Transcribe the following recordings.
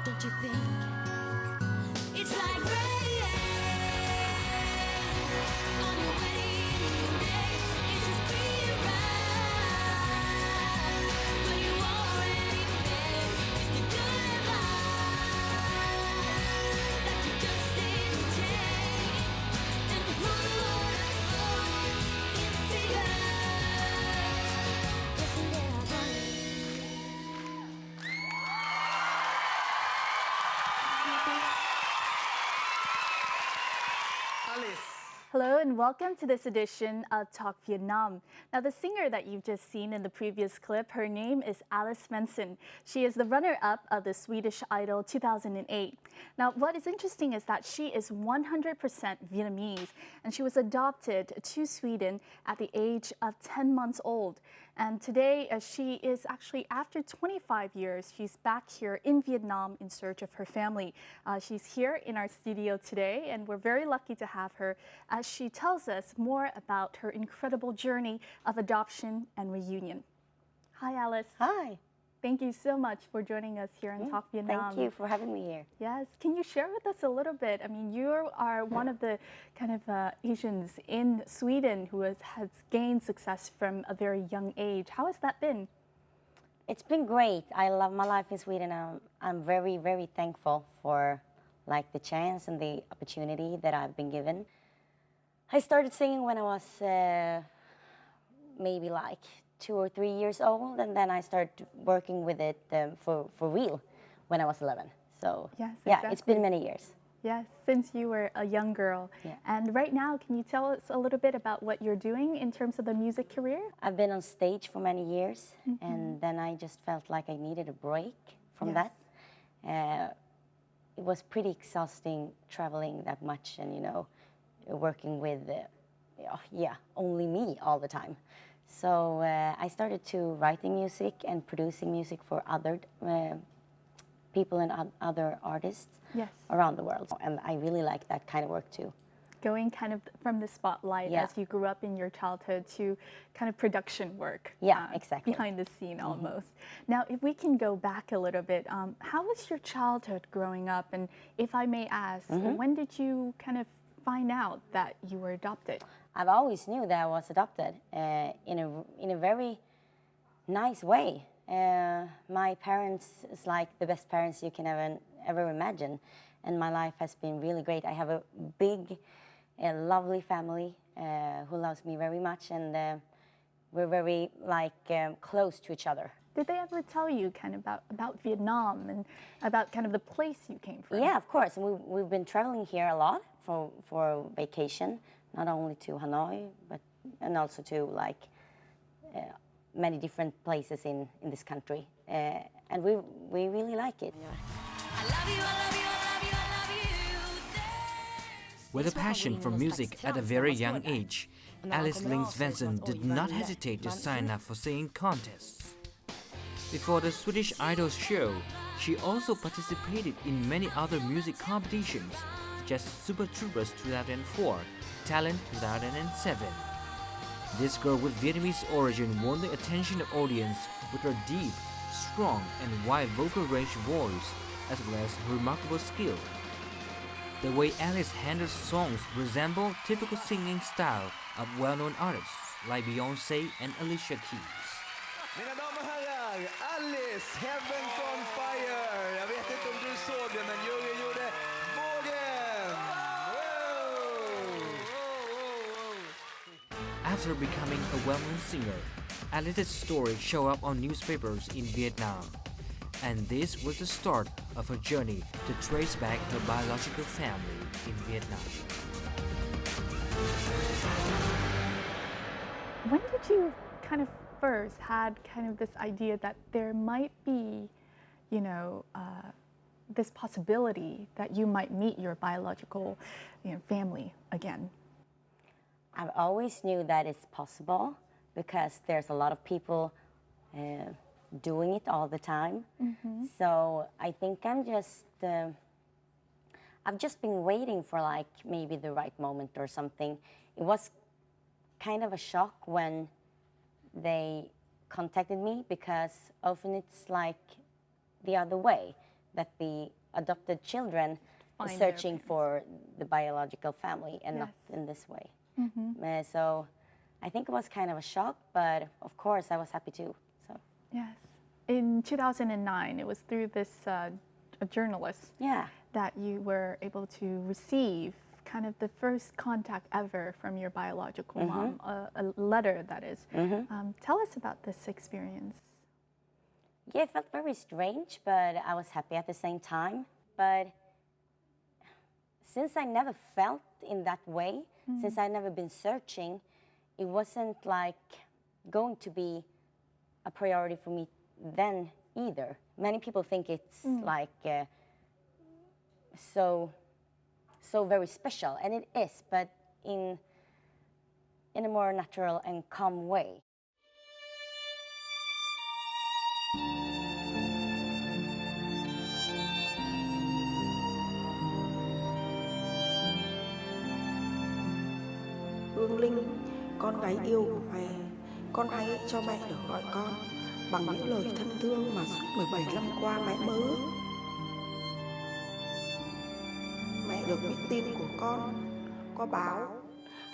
Don't you think it's like rain on your wedding day? It's a free ride, but you already paid. It's the good life that you just didn't take. And who would have thought in figures? Isn't it ironic? Alice. Hello and welcome to this edition of Talk Vietnam. Now the singer that you've just seen in the previous clip, her name is Alice Svensson. She is the runner-up of the Swedish Idol 2008. Now what is interesting is that she is 100% Vietnamese and she was adopted to Sweden at the age of 10 months old. And today she is actually, after 25 years, she's back here in Vietnam in search of her family. She's here in our studio today and we're very lucky to have her as she tells us more about her incredible journey of adoption and reunion. Hi, Alice. Hi. Thank you so much for joining us here on Talk Vietnam. Thank you for having me here. Yes. Can you share with us a little bit? I mean, you are one of the kind of Asians in Sweden who has gained success from a very young age. How has that been? It's been great. I love my life in Sweden. I'm very, very thankful for like the chance and the opportunity that I've been given. I started singing when I was maybe like 2 or 3 years old, and then I started working with it for real when I was 11. So Yes, yeah, exactly. it's been many years. Yes, since you were a young girl. Yeah. And right now, can you tell us a little bit about what you're doing in terms of the music career? I've been on stage for many years, and then I just felt like I needed a break from Yes. that. It was pretty exhausting traveling that much and, you know, working with, only me all the time. So I started to writing music and producing music for other people and other artists Yes. around the world. And I really like that kind of work too. Going kind of from the spotlight Yeah. as you grew up in your childhood to kind of production work. Yeah, exactly. Behind the scene almost. Now, if we can go back a little bit, how was your childhood growing up? And if I may ask, when did you kind of find out that you were adopted? I've always knew that I was adopted in a very nice way. My parents is like the best parents you can ever imagine, and my life has been really great. I have a big, lovely family who loves me very much, and we're very close to each other. Did they ever tell you kind of about Vietnam and about kind of the place you came from? Yeah, of course. We've been traveling here a lot for vacation, not only to Hanoi, and also to many different places in this country, and we really like it. I love you, I love you, I love you, I love you. With a passion for music at a very young age, Alice Ling Svensson did not hesitate to sign up for singing contests. Before the Swedish Idol show, she also participated in many other music competitions, such as Super Troupers 2004, Talent 2007. This girl with Vietnamese origin won the attention of audience with her deep, strong and wide vocal range voice, as well as remarkable skill. The way Alice handles songs resemble typical singing style of well-known artists like Beyoncé and Alicia Keys. Mina damer och herrar, Alice, Heaven's on Fire. Jag vet inte om du såg det, men juryn gjorde vågen. After becoming a well-known singer, Alice's story showed up on newspapers in Vietnam. And this was the start of her journey to trace back her biological family in Vietnam. When did you kind of first had kind of this idea that there might be, this possibility that you might meet your biological, family again? I've always knew that it's possible because there's a lot of people doing it all the time. So I think I've just been waiting for maybe the right moment or something. It was kind of a shock when they contacted me because often it's like the other way. that the adopted children Find is their searching parents. for the biological family and not Yes. in this way. So I think it was kind of a shock, but of course I was happy too. So Yes. In 2009, it was through this a journalist yeah. that you were able to receive kind of the first contact ever from your biological mom, a letter that is. Tell us about this experience. Yeah, it felt very strange, but I was happy at the same time. But since I never felt in that way, since I'd never been searching, it wasn't like going to be a priority for me then either. Many people think it's like so very special, and it is, but in a more natural and calm way. Hương Linh, con gái yêu của mẹ, con hãy cho mẹ được gọi con bằng những lời thân thương mà suốt 17 năm qua mẹ mơ ước. Mẹ được biết tin của con, có báo,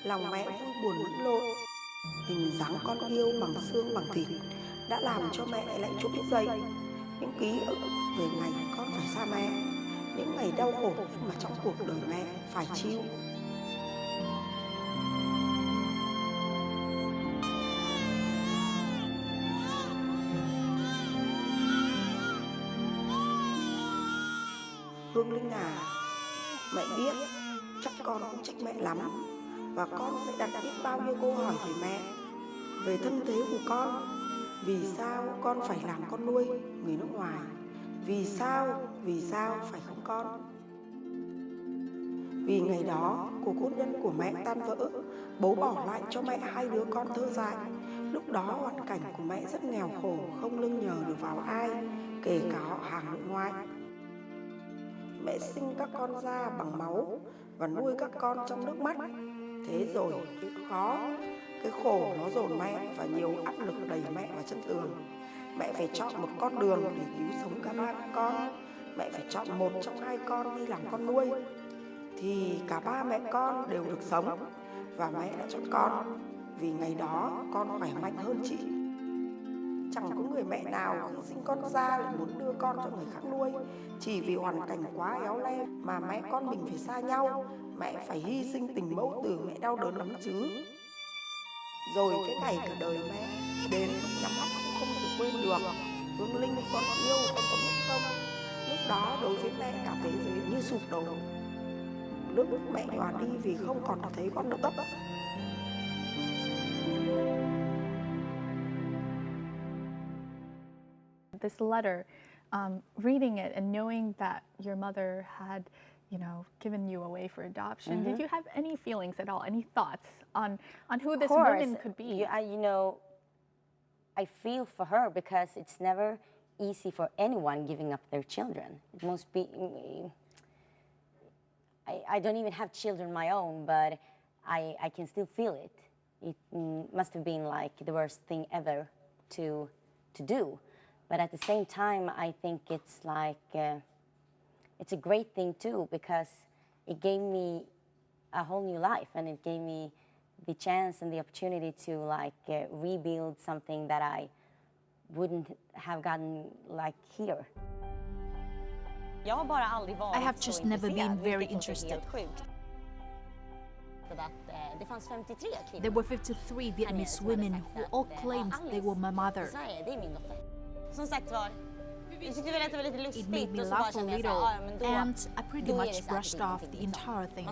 lòng mẹ vui buồn lẫn lộn. Hình dáng con yêu bằng xương bằng thịt đã làm cho mẹ lại trỗi dậy những ký ức về ngày con phải xa mẹ, những ngày đau khổ nhất mà trong cuộc đời mẹ phải chịu. Hương Linh à, mẹ biết chắc con cũng trách mẹ lắm, và con sẽ đặt biết bao nhiêu câu hỏi về mẹ, về thân thế của con. Vì sao con phải làm con nuôi người nước ngoài? Vì sao phải không con? Vì ngày đó cuộc hôn nhân của mẹ tan vỡ, bố bỏ lại cho mẹ 2 đứa con thơ dại. Lúc đó hoàn cảnh của mẹ rất nghèo khổ, không lưng nhờ được vào ai, kể cả họ hàng nội ngoại. Mẹ sinh các con ra bằng máu và nuôi các con trong nước mắt. Thế rồi cái khó, cái khổ nó dồn mẹ và nhiều áp lực đẩy mẹ vào chân tường. Mẹ phải chọn một con đường để cứu sống cả 3 con. Mẹ phải chọn một trong 2 con đi làm con nuôi. Thì cả 3 mẹ con đều được sống, và mẹ đã chọn con vì ngày đó con khỏe mạnh hơn chị. Chẳng có người mẹ nào khi sinh con ra lại muốn đưa con cho người khác nuôi. Chỉ vì hoàn cảnh quá éo le mà mẹ con mình phải xa nhau. Mẹ phải hy sinh tình mẫu tử, mẹ đau đớn lắm chứ. Rồi cái ngày cả đời mẹ đến nhắm mắt cũng không thể quên được. Hương Linh con yêu, con có biết không? Lúc đó đối với mẹ cả thế giới như sụp đổ. Nước mắt mẹ nhòa đi vì không còn thấy con nữa. This letter, reading it and knowing that your mother had, given you away for adoption, did you have any feelings at all, any thoughts on who this woman could be? I feel for her because it's never easy for anyone giving up their children. It must be. I don't even have children of my own, but I can still feel it. It must have been like the worst thing ever to do. But at the same time, I think it's like, it's a great thing too, because it gave me a whole new life, and it gave me the chance and the opportunity to rebuild something that I wouldn't have gotten here. I have just never been very interested. There were 53 Vietnamese women who all claimed they were my mother. It made me laugh a little, and I pretty much brushed off the entire thing.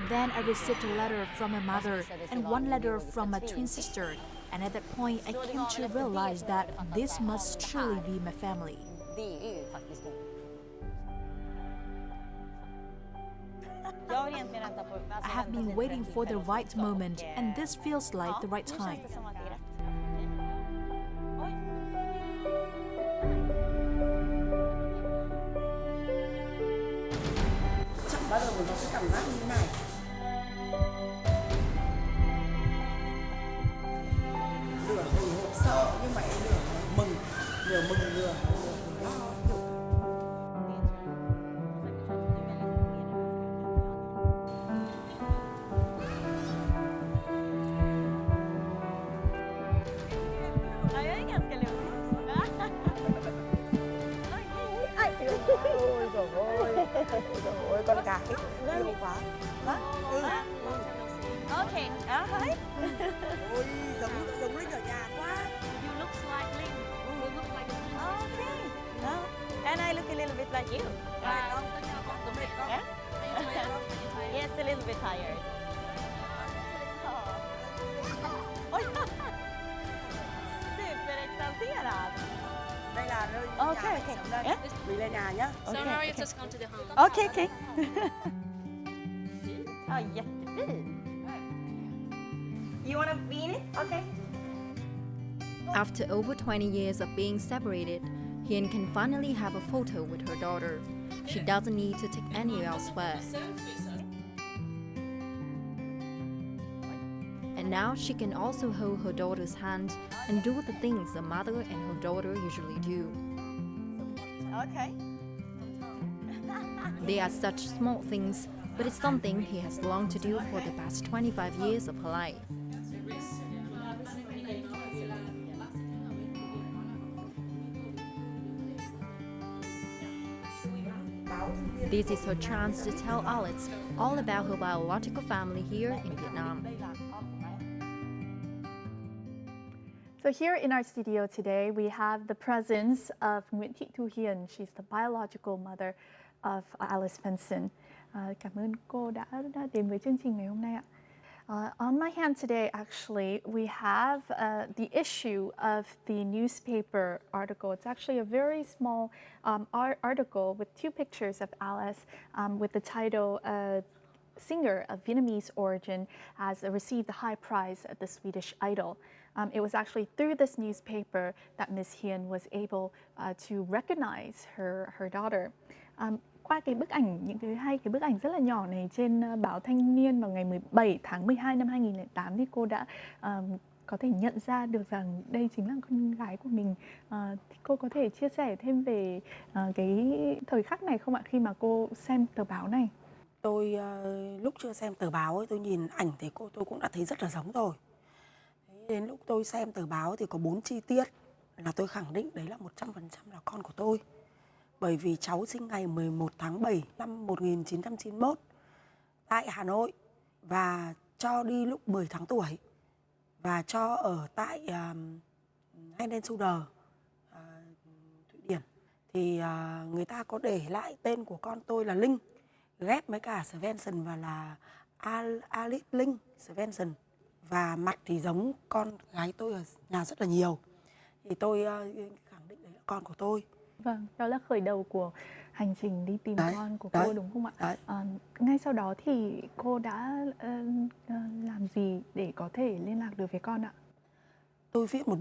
Then I received a letter from my mother and one letter from my twin sister, and at that point I came to realize that this must truly be my family. I have been waiting for the right moment, and this feels like the right time. Chẳng bao giờ nó có cảm giác như thế này. Trời ơi, con gái yêu quá. Hả? Okay, hơi. Ôi, giống Linh ở nhà quá. You look like Linh. You look like a sister. Okay. No. And I look a little bit like you. Yes? Yes, a little bit tired. Oj! Superexalterad. Đây là nơi Okay, nhà okay. sống đây. Yeah? Mình lên nhà nhá. So now you just come to the home. Okay, okay. Jättefin. You wanna be in it? Okay. After over 20 years of being separated, Hiền can finally have a photo with her daughter. She doesn't need to take any elsewhere. And now she can also hold her daughter's hand and do the things a mother and her daughter usually do. Okay. They are such small things, but it's something he has longed to do for the past 25 years of her life. This is her chance to tell Alice all about her biological family here in Vietnam. So here in our studio today, we have the presence of Nguyễn Thị Thu Hiền. She's the biological mother of Alice Svensson. Cảm ơn cô đã đến với chương trình ngày hôm nay ạ. On my hand today, actually, we have the issue of the newspaper article. It's actually a very small article with 2 pictures of Alice with the title Singer of Vietnamese origin has received the high prize at the Swedish Idol. It was actually through this newspaper that Miss Hiền was able to recognize her daughter. Qua cái bức ảnh, những cái bức ảnh rất là nhỏ này trên báo Thanh Niên vào ngày 17 tháng 12 năm 2008 thì cô đã có thể nhận ra được rằng đây chính là con gái của mình. Thì cô có thể chia sẻ thêm về cái thời khắc này không ạ, khi mà cô xem tờ báo này? Tôi lúc chưa xem tờ báo ấy, tôi nhìn ảnh thì tôi cũng đã thấy rất là giống rồi. Đến lúc tôi xem tờ báo thì có 4 chi tiết là tôi khẳng định đấy là 100% là con của tôi. Bởi vì cháu sinh ngày 11 tháng 7 năm 1991 tại Hà Nội và cho đi lúc 10 tháng tuổi và cho ở tại Thụy Điển. Thì người ta có để lại tên của con tôi là Linh, ghép với cả Svensson và là Alice Linh Svensson. Và mặt thì giống con gái tôi ở nhà rất là nhiều. Thì tôi khẳng định đấy là con của tôi. Vâng, đó là khởi đầu của hành trình đi tìm con của cô đúng không ạ? Ngay sau đó thì cô đã làm gì để có thể liên lạc được với con ạ? Tôi viết một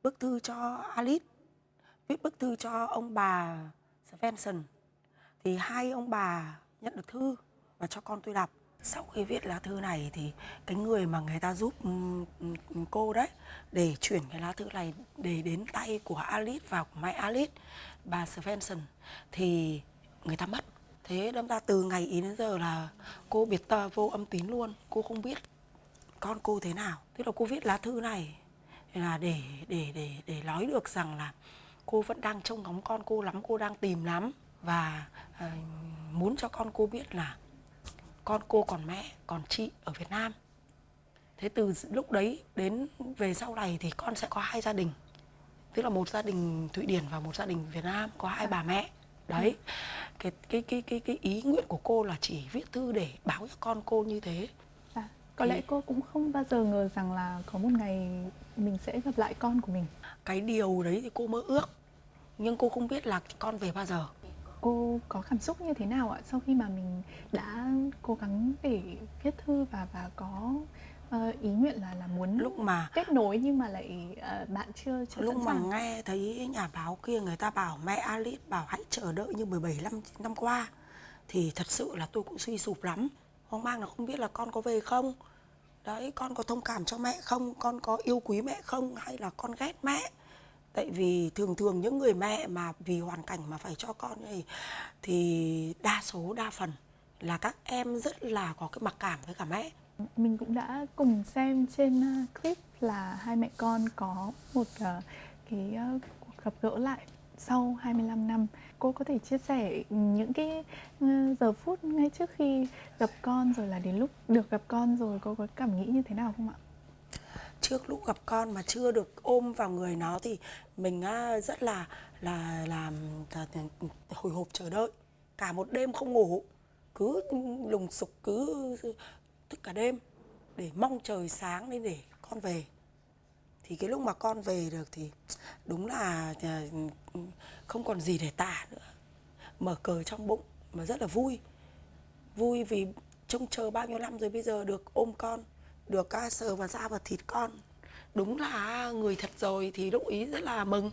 bức thư cho Alice, viết bức thư cho ông bà Svensson. Thì 2 ông bà nhận được thư và cho con tôi đọc. Sau khi viết lá thư này thì cái người mà người ta giúp cô đấy để chuyển cái lá thư này để đến tay của Alice và của mẹ Alice, bà Svensson, thì người ta mất. Thế đâm ra từ ngày ý đến giờ là cô biệt tờ vô âm tín luôn. Cô không biết con cô thế nào. Tức là cô viết lá thư này là để nói được rằng là cô vẫn đang trông ngóng con cô lắm, cô đang tìm lắm. Và muốn cho con cô biết là con cô còn mẹ, còn chị ở Việt Nam. Thế từ lúc đấy đến về sau này thì con sẽ có 2 gia đình. Tức là một gia đình Thụy Điển và một gia đình Việt Nam, có 2 bà mẹ. Đấy, cái ý nguyện của cô là chỉ viết thư để báo cho con cô như thế. Có lẽ cô cũng không bao giờ ngờ rằng là có một ngày mình sẽ gặp lại con của mình. Cái điều đấy thì cô mơ ước, nhưng cô không biết là con về bao giờ. Cô có cảm xúc như thế nào ạ sau khi mà mình đã cố gắng để viết thư và có ý nguyện là muốn lúc mà kết nối nhưng mà lại bạn chưa lúc sẵn mà sàng. nghe thấy nhà báo kia người ta bảo mẹ Alice bảo hãy chờ đợi như 17 năm qua thì thật sự là tôi cũng suy sụp lắm, hoang mang là không biết là con có về không, đấy, con có thông cảm cho mẹ không, con có yêu quý mẹ không, hay là con ghét mẹ. Tại vì thường những người mẹ mà vì hoàn cảnh mà phải cho con này thì đa phần là các em rất là có cái mặc cảm với cả mẹ. Mình cũng đã cùng xem trên clip là hai mẹ con có một cái cuộc gặp gỡ lại sau 25 năm, cô có thể chia sẻ những cái giờ phút ngay trước khi gặp con rồi là đến lúc được gặp con rồi cô có cảm nghĩ như thế nào không ạ? Trước lúc gặp con mà chưa được ôm vào người nó thì mình rất là hồi hộp chờ đợi. Cả một đêm không ngủ, cứ lùng sục cứ thức cả đêm để mong trời sáng đến để con về. Thì cái lúc mà con về được thì đúng là không còn gì để tả nữa. Mở cờ trong bụng mà rất là vui. Vui vì trông chờ bao nhiêu năm rồi bây giờ được ôm con, được sờ vào da và thịt con. Đúng là người thật rồi thì lúc ý rất là mừng.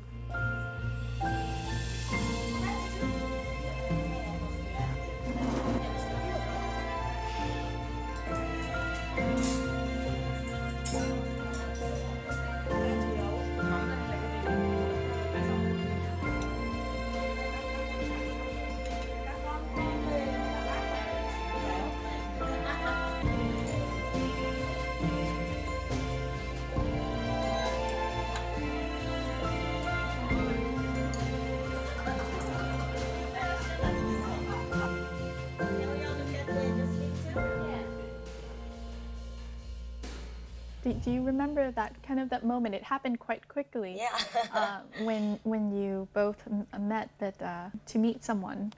Do you remember that moment? It happened quite quickly. Yeah. When you both met to meet someone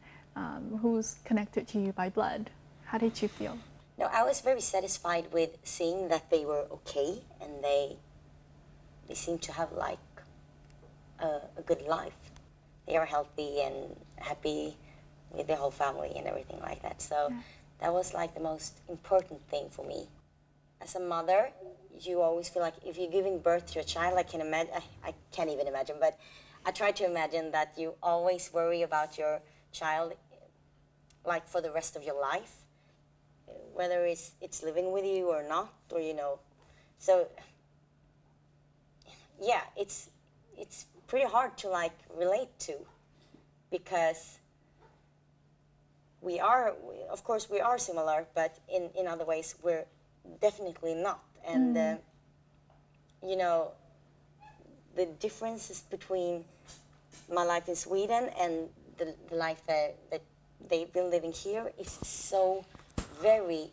who's connected to you by blood. How did you feel? No, I was very satisfied with seeing that they were okay and they seemed to have like a good life. They are healthy and happy with their whole family and everything like that. So that was like the most important thing for me. As a mother, you always feel like if you're giving birth to a child, I can't even imagine, but I try to imagine that you always worry about your child like for the rest of your life, whether it's living with you or not, or So yeah, it's pretty hard to like relate to, because of course we are similar, but in other ways we're definitely not. And the differences between my life in Sweden and the life that they've been living here is so very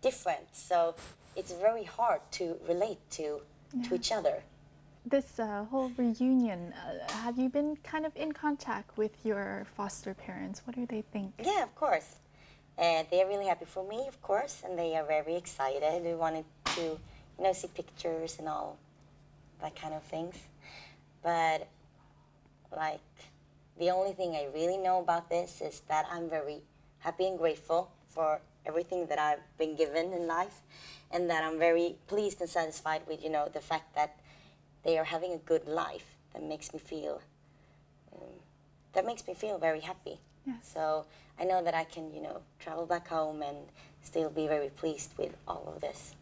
different. So it's very hard to relate to each other. This whole reunion, have you been kind of in contact with your foster parents? What do they think? Yeah, of course. They are really happy for me, of course, and they are very excited. They wanted to, see pictures and all that kind of things. But, like, the only thing I really know about this is that I'm very happy and grateful for everything that I've been given in life, and that I'm very pleased and satisfied with, the fact that they are having a good life. That makes me feel very happy. Yes. So I know that I can, travel back home and still be very pleased with all of this.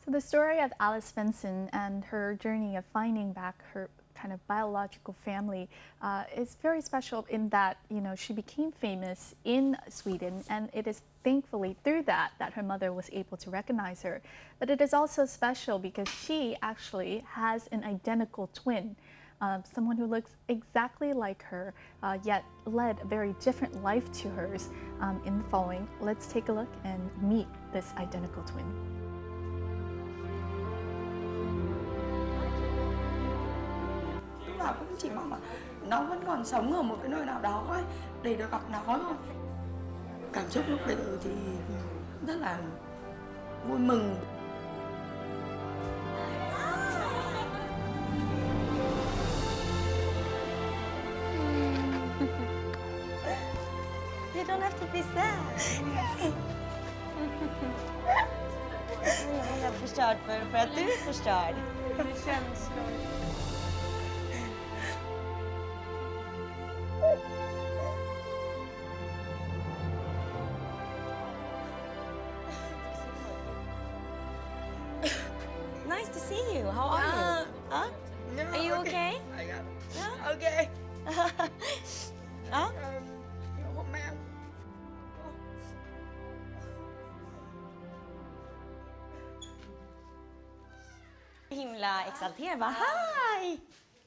So the story of Alice Svensson and her journey of finding back her kind of biological family is very special in that, she became famous in Sweden, and it is thankfully through that her mother was able to recognize her. But it is also special because she actually has an identical twin. Someone who looks exactly like her, yet led a very different life to hers. In the following, let's take a look and meet this identical twin. Lúc nào cũng chỉ mong là nó vẫn còn sống ở một cái nơi nào đó ấy, để được gặp nó thôi. Cảm xúc lúc đấy thì rất là vui mừng. You don't have to be sad. Jag är förstörd för att du är förstörd. Det känns Nice to see you. How are you? Huh? No, Are you okay? I got it. Huh? Okay. Huh? Hộ mẹ. Himla exalterad. Hi!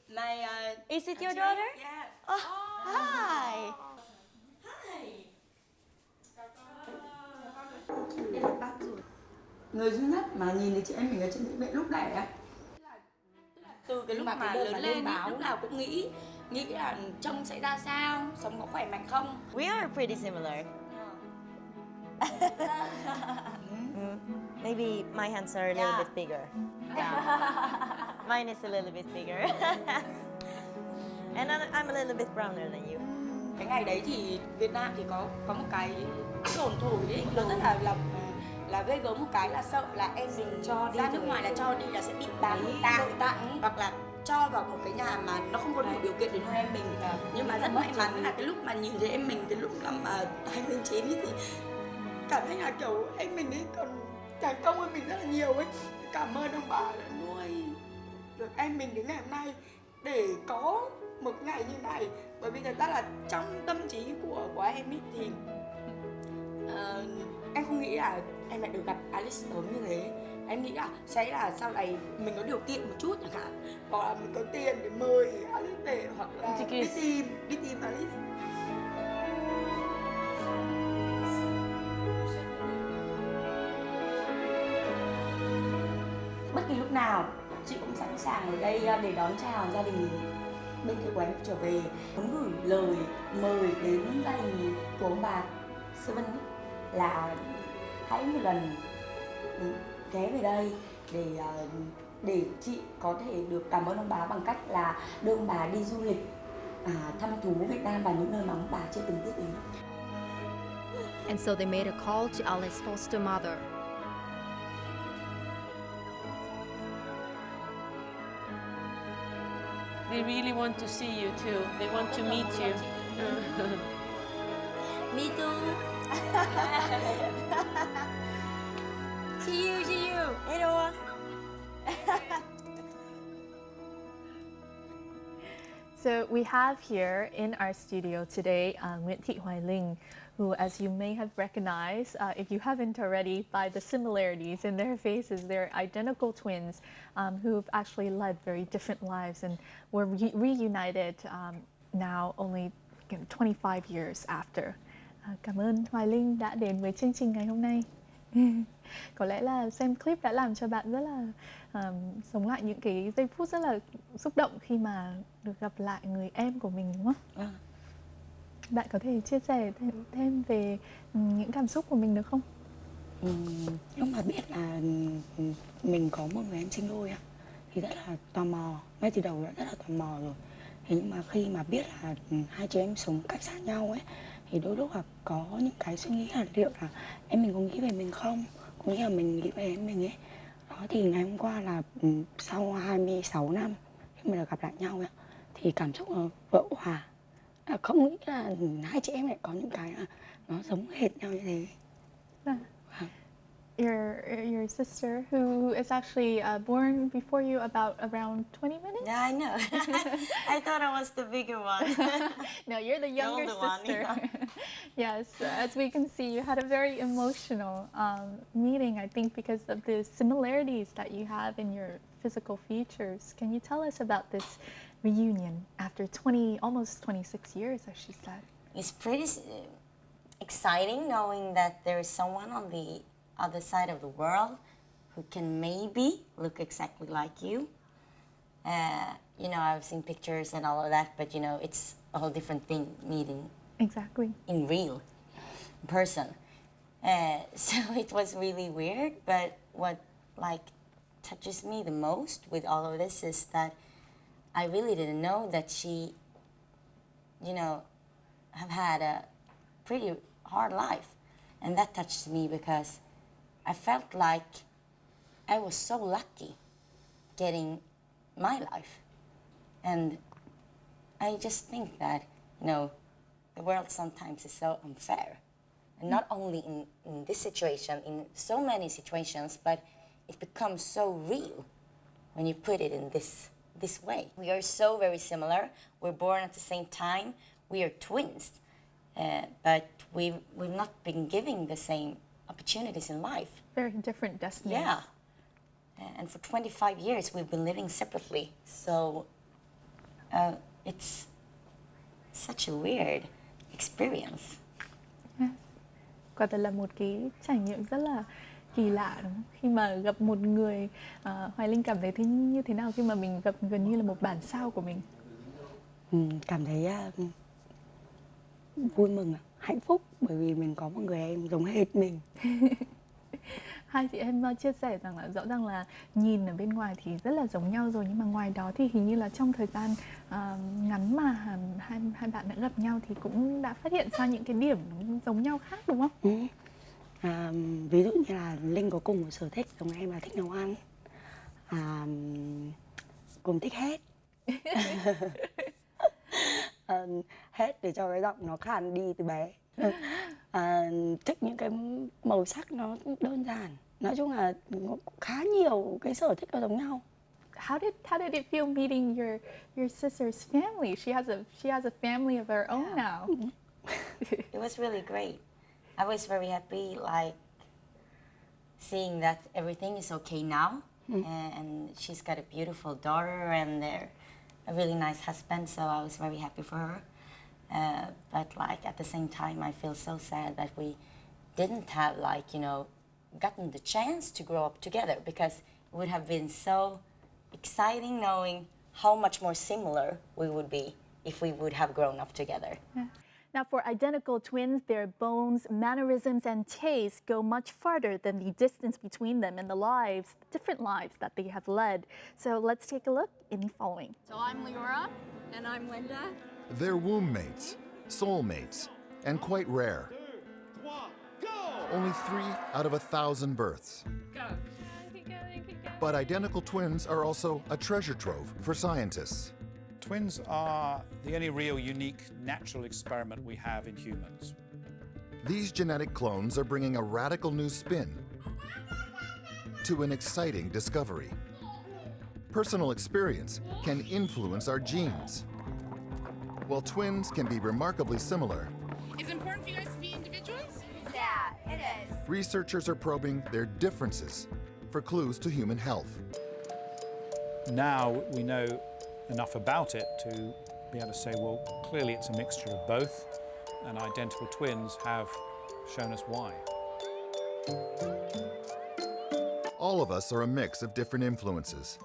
Này, Is it your daughter? Yeah. Hi. Đây là bác rồi. Người duy nhất mà nhìn thấy chị em mình ở trên bệnh viện lúc này á. Từ cái lúc mà lớn lên ý, lúc nào cũng nghĩ là trông sẽ ra sao, sống có khỏe mạnh không. We are pretty similar. Maybe my hands are a little bit bigger. Mine is a little bit bigger. And I'm a little bit browner than you. Cái ngày đấy thì Việt Nam thì có một cái đồn thổi đấy, nó rất là ghê gớm, một cái là sợ là em mình cho đi ra nước ngoài là cho đi là sẽ bị bán nội tạng, hoặc là cho vào một cái nhà mà nó không có đủ điều kiện để nuôi em mình. Nhưng mà rất may mắn là cái lúc mà nhìn thấy em mình, cái lúc năm 2009 ấy, thì cảm thấy là kiểu em mình ấy còn thành công hơn mình rất là nhiều ấy. Cảm ơn ông bà đã nuôi được em mình đến ngày hôm nay để có một ngày như này. Bởi vì thật ra là trong tâm trí của em ấy thì em không nghĩ là em lại được gặp Alice sớm như thế. Em nghĩ là sẽ là sau này mình có điều kiện một chút chẳng hạn, hoặc là mình có tiền để mời Alice về, hoặc là đi tìm Alice. Bất kỳ lúc nào chị cũng sẵn sàng ở đây để đón chào gia đình bên kia của em trở về. Muốn gửi lời mời đến gia đình của ông bà Seven là hãy một lần ghé về đây để chị có thể được cảm ơn ông bà bằng cách là đưa ông bà đi du lịch, thăm thú Việt Nam và những nơi mà ông bà chưa từng biết đến. And so they made a call to Alice's foster mother. They really want to see you too. They want to meet you. Me too. See you. Hello. So we have here in our studio today Nguyễn Thị Hoài Linh, who, as you may have recognized, if you haven't already, by the similarities in their faces, they're identical twins who've actually led very different lives and were reunited now only 25 years after. Cảm ơn Hoài Linh đã đến với chương trình ngày hôm nay. Có lẽ là xem clip đã làm cho bạn rất là sống lại những cái giây phút rất là xúc động khi mà được gặp lại người em của mình, đúng không? Bạn có thể chia sẻ thêm về những cảm xúc của mình được không? Lúc mà biết là mình có một người em sinh đôi thì rất là tò mò, ngay từ đầu đã rất là tò mò rồi. Thế nhưng mà khi mà biết là hai chị em sống cách xa nhau ấy, thì đôi lúc là có những cái suy nghĩ là liệu là em mình có nghĩ về mình không, có nghĩa là mình nghĩ về em mình ấy. Đó thì ngày hôm qua là sau 26 năm khi mà được gặp lại nhau ấy, thì cảm xúc là vỡ hòa. Không nghĩ là hai chị em lại có những cái là nó giống hệt nhau như thế. Your sister, who is actually born before you about around 20 minutes? Yeah, I know. I thought I was the bigger one. No, you're the younger sister. One, yeah. Yes, as we can see, you had a very emotional meeting, I think, because of the similarities that you have in your physical features. Can you tell us about this reunion after almost 26 years, as she said? It's pretty exciting knowing that there is someone on the other side of the world who can maybe look exactly like you. You know, I've seen pictures and all of that, but you know, it's a whole different thing meeting exactly in real person. So it was really weird, but what touches me the most with all of this is that I really didn't know that she, you know, have had a pretty hard life. And that touched me because I felt like I was so lucky getting my life. And I just think that, you know, the world sometimes is so unfair. And not only in this situation, in so many situations, but it becomes so real when you put it in this way. We are so very similar. We're born at the same time. We are twins. But we've not been given the same opportunities in life. Very different destinies. Yeah. And for 25 years we've been living separately. So it's such a weird experience. Quả thật là một cái trải nghiệm rất là kỳ lạ đúng không? Khi mà gặp một người, Hoài Linh cảm thấy như thế nào khi mà mình gặp gần như là một bản sao của mình? Cảm thấy vui mừng, hạnh phúc bởi vì mình có một người em giống hệt mình. Hai chị em chia sẻ rằng là rõ ràng là nhìn ở bên ngoài thì rất là giống nhau rồi, nhưng mà ngoài đó thì hình như là trong thời gian ngắn mà hai bạn đã gặp nhau thì cũng đã phát hiện ra những cái điểm giống nhau khác đúng không? Ví dụ như là Linh có cùng một sở thích giống em là thích nấu ăn, cùng thích hét. Hét để cho cái giọng nó khàn đi từ bé. Thích những cái màu sắc nó đơn giản. Nói chung là khá nhiều cái sở thích nó giống nhau. How did it feel meeting your sister's family? She has a family of her own now. It was really great. I was very happy, like seeing that everything is okay now, and she's got a beautiful daughter and a really nice husband. So I was very happy for her. But like at the same time, I feel so sad that we didn't have gotten the chance to grow up together, because it would have been so exciting knowing how much more similar we would be if we would have grown up together. Yeah. Now, for identical twins, their bones, mannerisms, and tastes go much farther than the distance between them and the different lives that they have led. So let's take a look in the following. So I'm Leora, and I'm Linda. They're womb mates, soul mates, and quite rare. Only 3 out of 1,000 births. Go. But identical twins are also a treasure trove for scientists. Twins are the only real unique natural experiment we have in humans. These genetic clones are bringing a radical new spin to an exciting discovery. Personal experience can influence our genes. While twins can be remarkably similar, Is it important for you guys to be individuals? Yeah, it is. researchers are probing their differences for clues to human health. Now we know enough about it to be able to say, well, clearly it's a mixture of both, and identical twins have shown us why. All of us are a mix of different influences.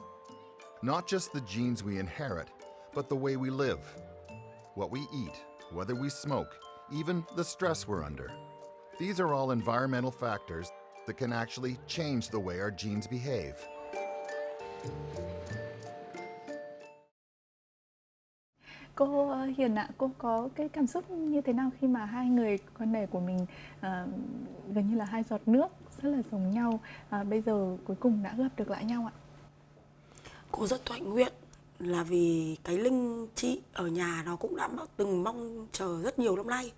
Not just the genes we inherit, but the way we live, what we eat, whether we smoke, even the stress we're under. These are all environmental factors that can actually change the way our genes behave. Cô Hiền ạ, cô có cái cảm xúc như thế nào khi mà hai người con đẻ của mình gần như là hai giọt nước rất là giống nhau, bây giờ cuối cùng đã gặp được lại nhau ạ? Cô rất toại nguyện là vì cái Linh chị ở nhà nó cũng đã từng mong chờ rất nhiều năm nay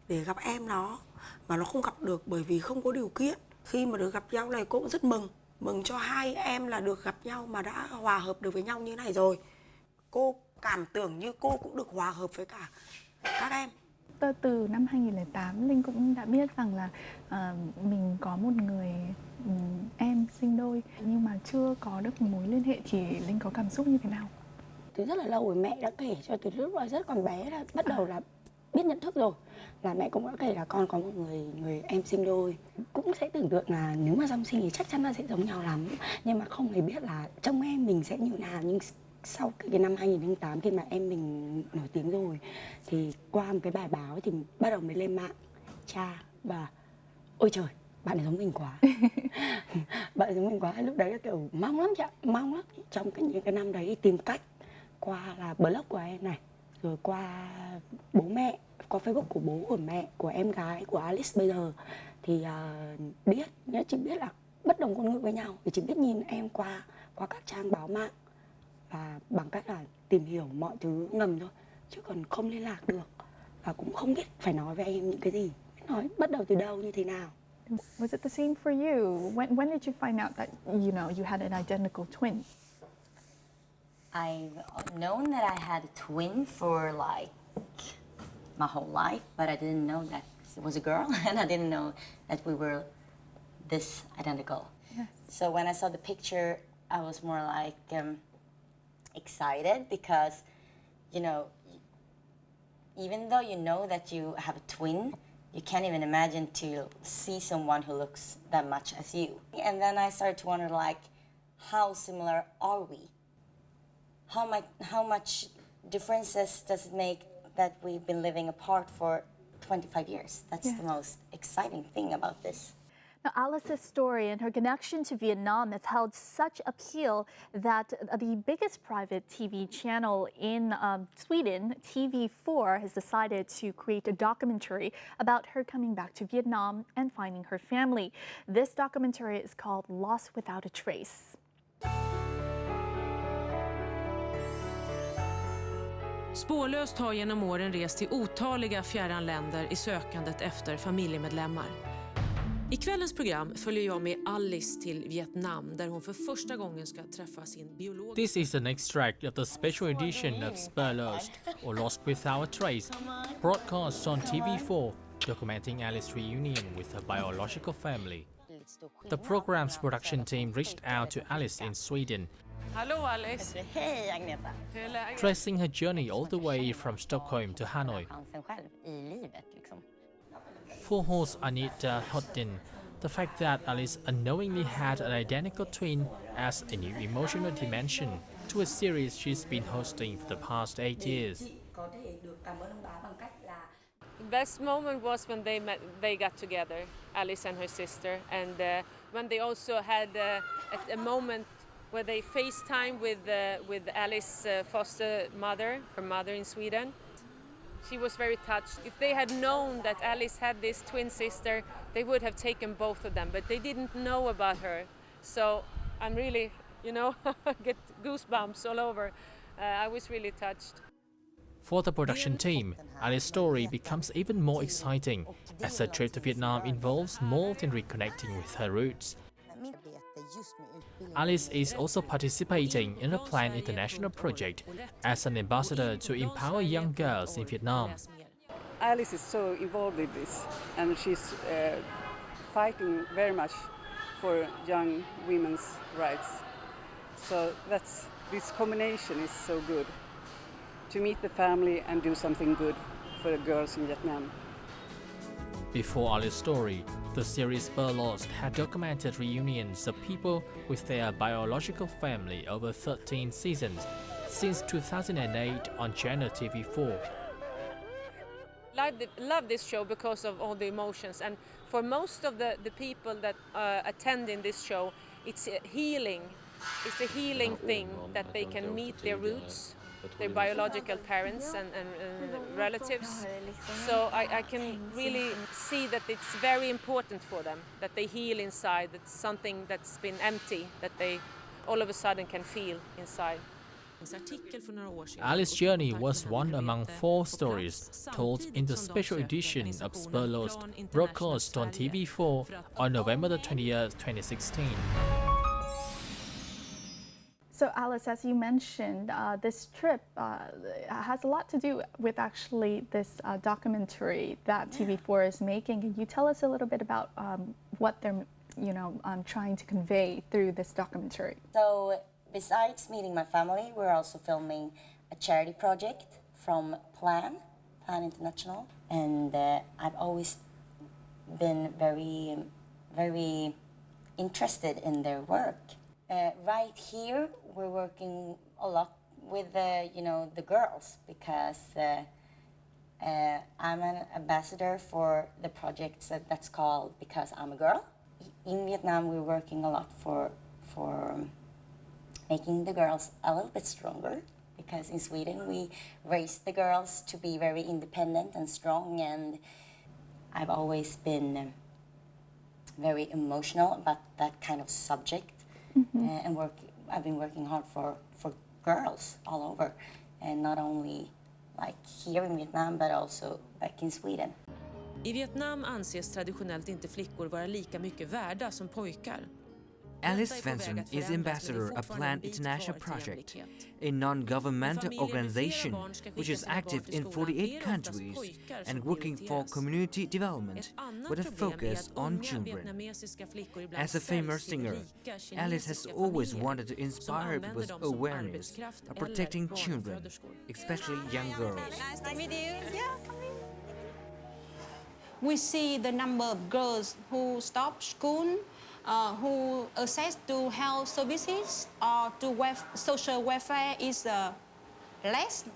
để gặp em nó, mà nó không gặp được bởi vì không có điều kiện. Khi mà được gặp nhau này cô cũng rất mừng cho hai em là được gặp nhau mà đã hòa hợp được với nhau như này rồi. Cô cảm tưởng như cô cũng được hòa hợp với cả các em. Từ năm 2008, Linh cũng đã biết rằng là mình có một người em sinh đôi, nhưng mà chưa có được mối liên hệ, thì Linh có cảm xúc như thế nào? Từ rất là lâu rồi mẹ đã kể cho từ lúc rất còn bé là bắt đầu là biết nhận thức rồi, là mẹ cũng đã kể là con có một người em sinh đôi. Cũng sẽ tưởng tượng là nếu mà song sinh thì chắc chắn là sẽ giống nhau lắm, nhưng mà không hề biết là trông em mình sẽ như nào. Nhưng sau cái năm 2008 khi mà em mình nổi tiếng rồi thì qua một cái bài báo thì bắt đầu mới lên mạng tra và ôi trời, bạn ấy giống mình quá. Bạn ấy giống mình quá. Lúc đấy là kiểu mong lắm chị ạ, mong lắm. Trong những cái năm đấy tìm cách qua là blog của em này, rồi qua bố mẹ, qua Facebook của bố, của mẹ, của em gái, của Alice bây giờ thì biết, chỉ biết là bất đồng ngôn ngữ với nhau, thì chỉ biết nhìn em qua các trang báo mạng và bằng cách là tìm hiểu mọi thứ ngầm thôi, chứ còn không liên lạc được và cũng không biết phải nói với em những cái gì, nói bắt đầu từ đâu, như thế nào. Was it the same for you? When did you find out that you had an identical twin? I've known that I had a twin for like my whole life, but I didn't know that it was a girl, and I didn't know that we were this identical. Yes. So when I saw the picture, I was more like excited because, even though you know that you have a twin, you can't even imagine to see someone who looks that much as you. And then I started to wonder, like, how similar are we? How much differences does it make that we've been living apart for 25 years? That's the most exciting thing about this. Now, Alice's story and her connection to Vietnam has held such appeal that the biggest private TV channel in Sweden, TV4, has decided to create a documentary about her coming back to Vietnam and finding her family. This documentary is called Lost Without a Trace. Spårlöst har genom åren rest till otaliga fjärran länder i sökandet efter familjemedlemmar. I kvällens program följer jag med Alice till Vietnam där hon för första gången ska träffa sin biolog. This is an extract of the special edition of Spårlöst, or Lost Without a Trace, broadcast on TV4, documenting Alice's reunion with her biological family. The program's production team reached out to Alice in Sweden, Hallå Alice. Hej Agneta. tracing her journey all the way from Stockholm to Hanoi. For host Anita Hodden, the fact that Alice unknowingly had an identical twin adds a new emotional dimension to a series she's been hosting for the past 8 years. The best moment was when they got together, Alice and her sister, and when they also had a moment where they FaceTime with Alice's foster mother, her mother in Sweden. She was very touched. If they had known that Alice had this twin sister, they would have taken both of them, but they didn't know about her. So I'm really, get goosebumps all over. I was really touched. For the production team, Alice's story becomes even more exciting as her trip to Vietnam involves more than reconnecting with her roots. Alice is also participating in a planned international project as an ambassador to empower young girls in Vietnam. Alice is so involved with this, and she's fighting very much for young women's rights. So this combination is so good, to meet the family and do something good for the girls in Vietnam. Before Alice's story, the series Spårlöst had documented reunions of people with their biological family over 13 seasons since 2008 on channel TV4. Love this show because of all the emotions, and for most of the people that attend in this show, it's healing. It's a healing thing that they can meet their roots, their biological parents and relatives. So I can really see that it's very important for them, that they heal inside, that's something that's been empty, that they all of a sudden can feel inside. Alice's journey was one among 4 stories told in the special edition of Spårlöst, broadcast on TV4 on November the 20th, 2016. So Alice, as you mentioned, this trip has a lot to do with actually this documentary that TV4 is making. Can you tell us a little bit about what they're, trying to convey through this documentary? So besides meeting my family, we're also filming a charity project from Plan International, and I've always been very, very interested in their work. Right here, we're working a lot with the girls, because I'm an ambassador for the project that's called Because I'm a Girl. In Vietnam, we're working a lot for making the girls a little bit stronger, because in Sweden we raise the girls to be very independent and strong, and I've always been very emotional about that kind of subject. And I've been working hard for girls all over, and not only like here in Vietnam but also back in Sweden. I Vietnam anses traditionellt inte flickor vara lika mycket värda som pojkar. Alice Svensson is ambassador of Plan International Project, a non-governmental organization which is active in 48 countries and working for community development with a focus on children. As a famous singer, Alice has always wanted to inspire people's awareness of protecting children, especially young girls. Nice to meet you. Yeah, come in. We see the number of girls who stop school, who access to health services or to social welfare is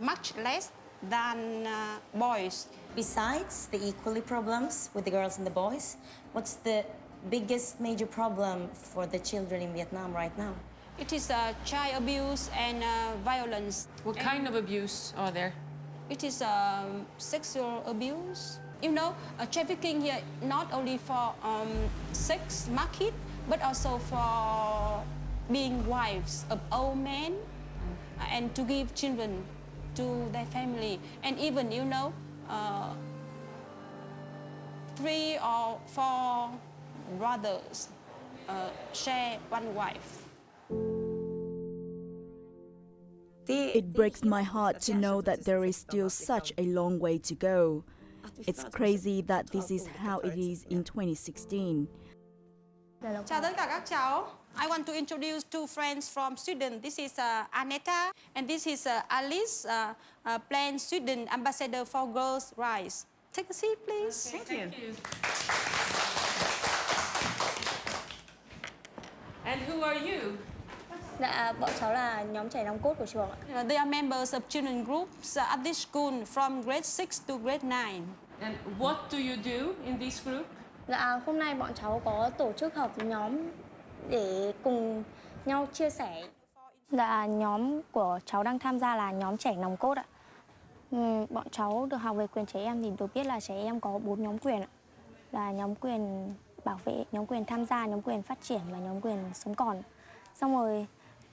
much less than boys. Besides the equality problems with the girls and the boys, what's the biggest major problem for the children in Vietnam right now? It is child abuse and violence. What kind of abuse are there? It is sexual abuse. You know, trafficking here not only for sex market, but also for being wives of old men and to give children to their family. And even, you know, 3 or 4 brothers share one wife. It breaks my heart to know that there is still such a long way to go. It's crazy that this is how it is in 2016. Chào tất cả các cháu. I want to introduce 2 friends from Sweden. This is Aneta and this is Alice, Plan Sweden Ambassador for Girls' Rights. Take a seat, please. Thank you. And who are you? Dạ, bọn cháu là nhóm trẻ nòng cốt của trường ạ. They are members of children groups at this school from grade 6 to grade 9. And what do you do in this group? Dạ, hôm nay bọn cháu có tổ chức họp nhóm để cùng nhau chia sẻ. Dạ, nhóm của cháu đang tham gia là nhóm trẻ nòng cốt ạ. Bọn cháu được học về quyền trẻ em thì được biết là trẻ em có 4 nhóm quyền ạ. Là nhóm quyền bảo vệ, nhóm quyền tham gia, nhóm quyền phát triển và nhóm quyền sống còn. Xong rồi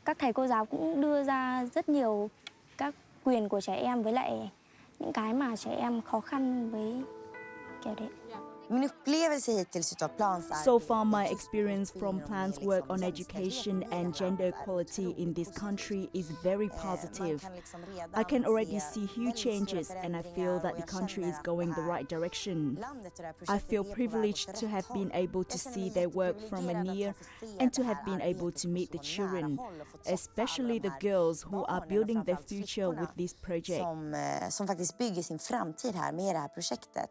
các thầy cô giáo cũng đưa ra rất nhiều các quyền của trẻ em với lại những cái mà trẻ em khó khăn với kiểu đấy. So far, my experience from Plan's work on education and gender equality in this country is very positive. I can already see huge changes and I feel that the country is going the right direction. I feel privileged to have been able to see their work from near and to have been able to meet the children, especially the girls who are building their future with this project. Som faktiskt bygger sin framtid här med det här projektet.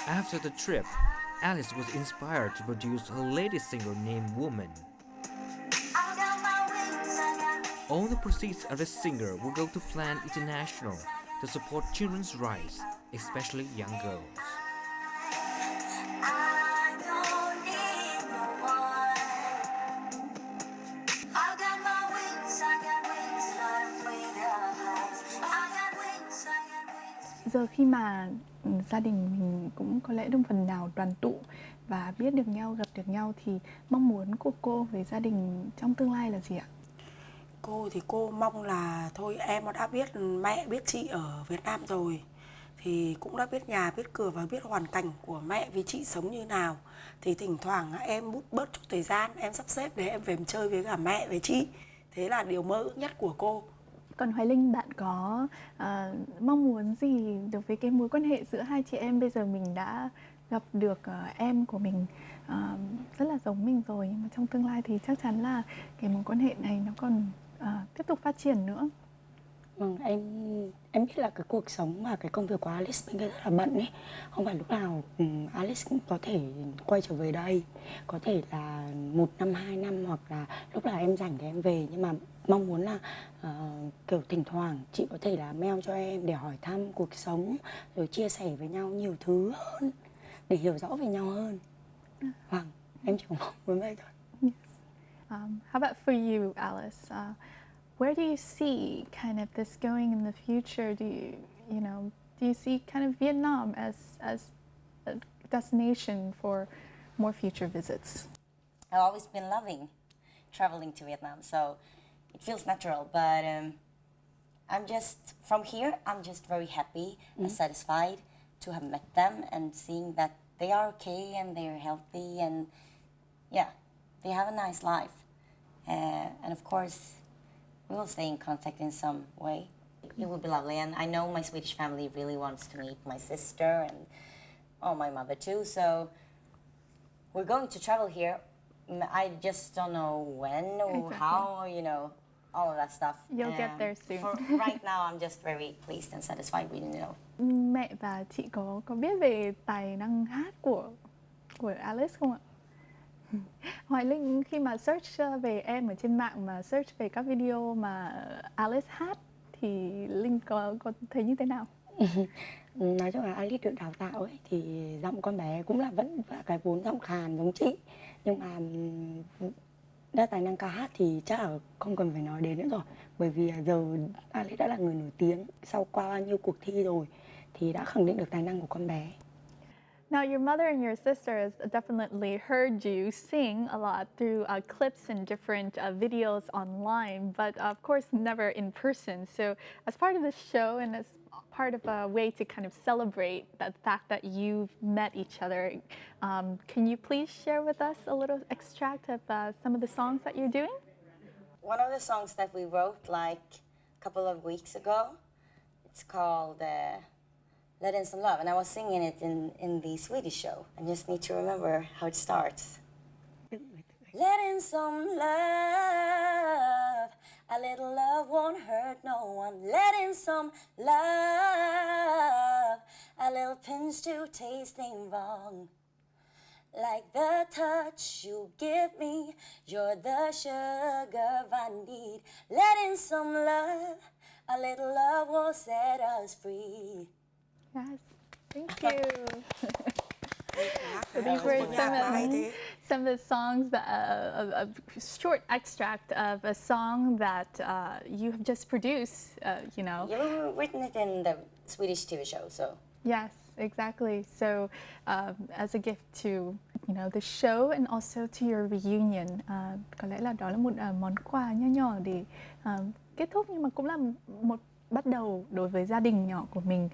After the trip, Alice was inspired to produce her latest single named Woman. All the proceeds of the single will go to Plan International to support children's rights, especially young girls. Giờ khi mà gia đình mình cũng có lẽ được phần nào đoàn tụ và biết được nhau, gặp được nhau thì mong muốn của cô với gia đình trong tương lai là gì ạ? Cô thì cô mong là thôi em đã biết mẹ, biết chị ở Việt Nam rồi thì cũng đã biết nhà, biết cửa và biết hoàn cảnh của mẹ với chị sống như nào. Thì thỉnh thoảng em bớt chút thời gian, em sắp xếp để em về chơi với cả mẹ, với chị. Thế là điều mơ ước nhất của cô. Còn Hoài Linh, bạn có mong muốn gì được với cái mối quan hệ giữa hai chị em? Bây giờ mình đã gặp được em của mình rất là giống mình rồi, nhưng mà trong tương lai thì chắc chắn là cái mối quan hệ này nó còn tiếp tục phát triển nữa. Vâng, em biết là cái cuộc sống và cái công việc của Alice bên kia rất là bận ấy. Không phải lúc nào Alice cũng có thể quay trở về đây. Có thể là 1 năm, 2 năm hoặc là lúc nào em rảnh thì em về. Nhưng mà mong muốn là kiểu thỉnh thoảng chị có thể là mail cho em để hỏi thăm cuộc sống, rồi chia sẻ với nhau nhiều thứ hơn, để hiểu rõ về nhau hơn. Vâng, em chỉ mong muốn vậy thôi. Yes. How about for you, Alice? Where do you see kind of this going in the future? Do you see kind of Vietnam as a destination for more future visits? I've always been loving traveling to Vietnam, so it feels natural. But I'm just very happy and satisfied to have met them and seeing that they are okay and they're healthy and yeah, they have a nice life. And of course, we will stay in contact in some way. It would be lovely. And I know my Swedish family really wants to meet my sister and my mother too. So we're going to travel here. I just don't know when or how, you know, all of that stuff. You'll get there soon. For right now, I'm just very pleased and satisfied with, you know. Mẹ và chị có biết về tài năng hát của Alice không ạ? Hoài Linh, khi mà search về em ở trên mạng mà search về các video mà Alice hát thì Linh có thấy như thế nào? Nói chung là Alice được đào tạo ấy, thì giọng con bé cũng vẫn là cái vốn giọng khàn giống chị, nhưng mà đa tài năng ca hát thì chắc là không cần phải nói đến nữa rồi, bởi vì giờ Alice đã là người nổi tiếng sau qua bao nhiêu cuộc thi rồi thì đã khẳng định được tài năng của con bé. Now, your mother and your sister has definitely heard you sing a lot through clips and different videos online, but of course never in person. So as part of the show and as part of a way to kind of celebrate the fact that you've met each other, can you please share with us a little extract of some of the songs that you're doing? One of the songs that we wrote like a couple of weeks ago, it's called Let In Some Love, and I was singing it in the Swedish show. I just need to remember how it starts. Let in some love, a little love won't hurt no one. Let in some love, a little pinch to tasting wrong. Like the touch you give me, you're the sugar I need. Let in some love, a little love will set us free. Yes, thank you. So these were some of the songs, a short extract of a song that you have just produced, you know. You've written it in the Swedish TV show, so. Yes, exactly. So as a gift to, you know, the show and also to your reunion. Có lẽ là đó là một món quà nho nhỏ để kết thúc, nhưng mà cũng là một bắt đầu đối với gia đình nhỏ của mình,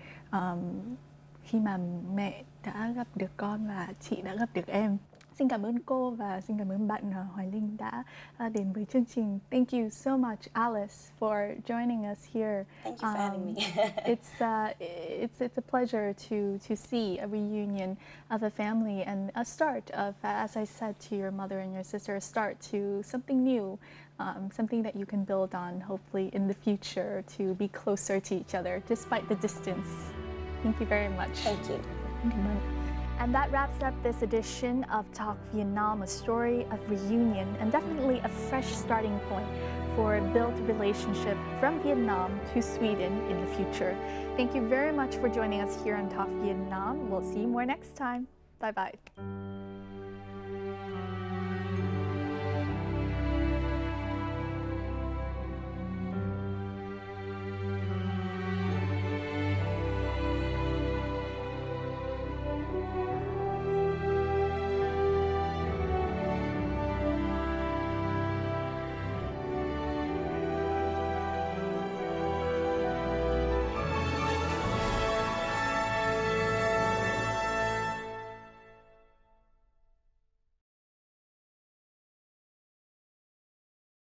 khi mà mẹ đã gặp được con và chị đã gặp được em. Xin cảm ơn cô và xin cảm ơn bạn Hoài Linh đã đến với chương trình. Thank you so much, Alice, for joining us here. Thank you for having me. It's a pleasure to see a reunion of a family and a start of, as I said to your mother and your sister, a start to something new, something that you can build on, hopefully in the future, to be closer to each other despite the distance. Thank you very much. Thank you. And that wraps up this edition of Talk Vietnam, a story of reunion and definitely a fresh starting point for a built relationship from Vietnam to Sweden in the future. Thank you very much for joining us here on Talk Vietnam. We'll see you more next time. Bye-bye.